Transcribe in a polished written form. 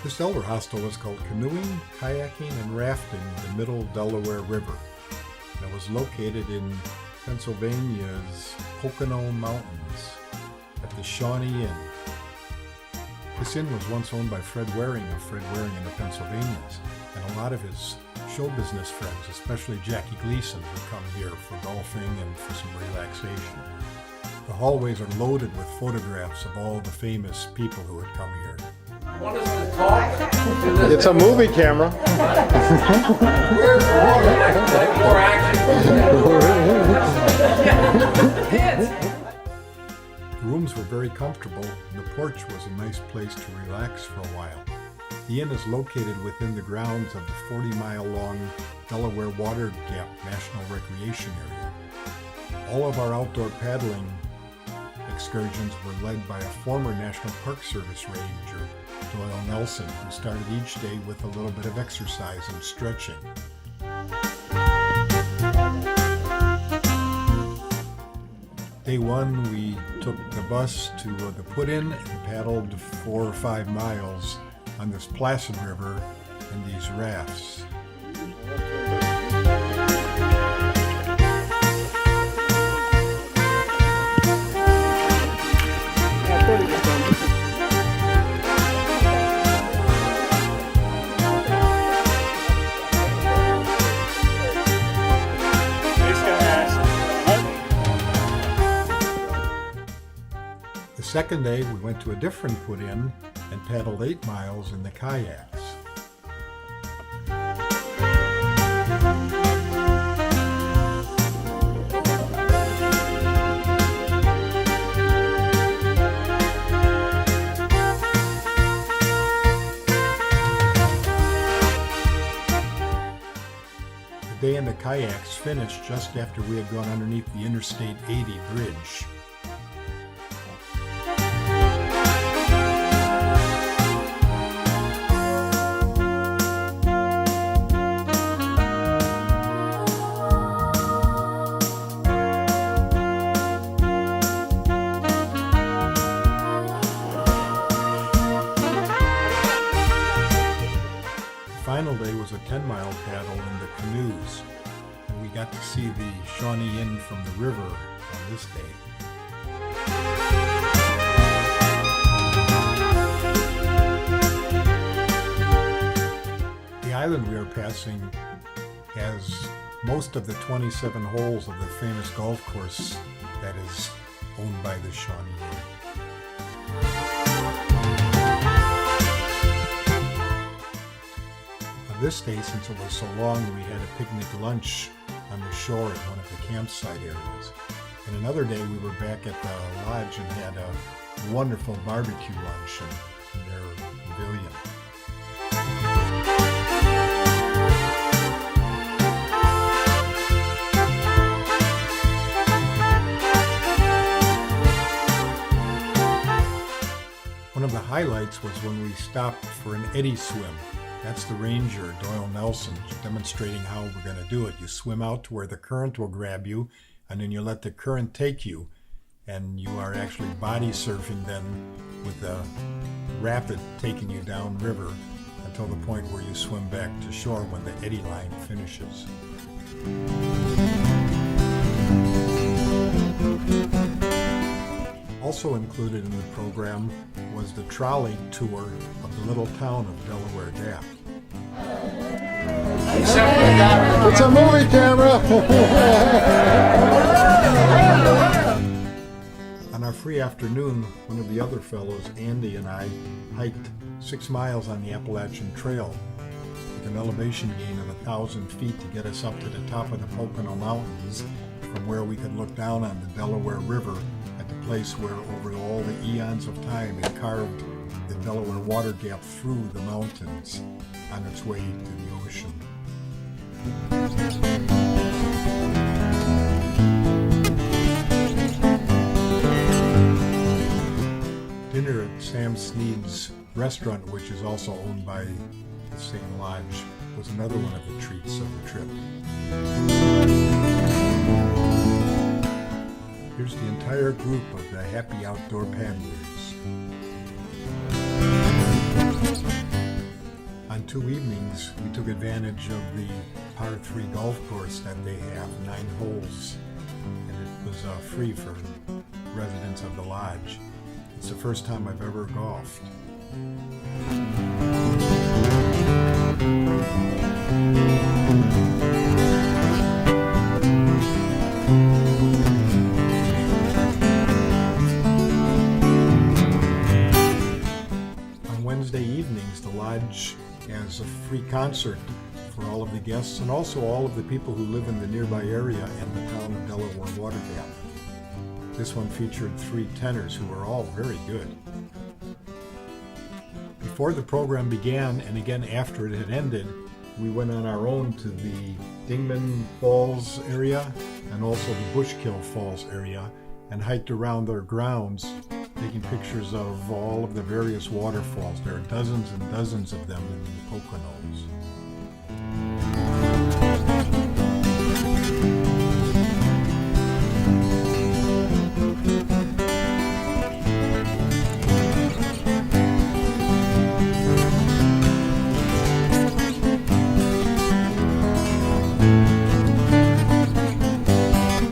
This Elderhostel was called Canoeing, Kayaking, and Rafting in the Middle Delaware River. And it was located in Pennsylvania's Pocono Mountains at the Shawnee Inn. This inn was once owned by Fred Waring of Fred Waring and the Pennsylvanians, and a lot of his show business friends, especially Jackie Gleason, would come here for golfing and for some relaxation. The hallways are loaded with photographs of all the famous people who had come here. What is the talk? It's a movie camera. Where's the water? Like more action. The rooms were very comfortable, and the porch was a nice place to relax for a while. The inn is located within the grounds of the 40-mile-long Delaware Water Gap National Recreation Area. All of our outdoor paddling excursions were led by a former National Park Service ranger, Doyle Nelson, who started each day with a little bit of exercise and stretching. Day one, we took the bus to the put-in and paddled 4 or 5 miles on this placid river in these rafts. The second day, we went to a different put-in and paddled 8 miles in the kayaks. The day in the kayaks finished just after we had gone underneath the Interstate 80 bridge. The final day was a 10-mile paddle in the canoes, and we got to see the Shawnee Inn from the river on this day. The island we are passing has most of the 27 holes of the famous golf course that is owned by the Shawnee Inn. This day, since it was so long, we had a picnic lunch on the shore at one of the campsite areas. And another day we were back at the lodge and had a wonderful barbecue lunch in their pavilion. One of the highlights was when we stopped for an eddy swim. That's the ranger, Doyle Nelson, demonstrating how we're going to do it. You swim out to where the current will grab you, and then you let the current take you. And you are actually body surfing then with the rapid taking you downriver until the point where you swim back to shore when the eddy line finishes. Also included in the program was the trolley tour of the little town of Delaware Gap. It's a movie camera. On our free afternoon, one of the other fellows, Andy, and I hiked 6 miles on the Appalachian Trail with an elevation gain of 1,000 feet to get us up to the top of the Pocono Mountains, from where we could look down on the Delaware River at the place where over all the eons of time it carved the Delaware Water Gap through the mountains on its way to the ocean. Dinner at Sam Sneed's restaurant, which is also owned by the same lodge, was another one of the treats of the trip. Here's the entire group of the happy outdoor paddlers. 2 evenings, we took advantage of the par 3 golf course that they have, 9 holes, and it was free for residents of the lodge. It's the first time I've ever golfed. On Wednesday evenings, the lodge has a free concert for all of the guests and also all of the people who live in the nearby area and the town of Delaware water gap. This one featured 3 tenors who were all very good. Before the program began, and again after it had ended, we went on our own to the Dingman Falls area and also the Bushkill Falls area and hiked around their grounds, taking pictures of all of the various waterfalls. There are dozens and dozens of them in the Poconos.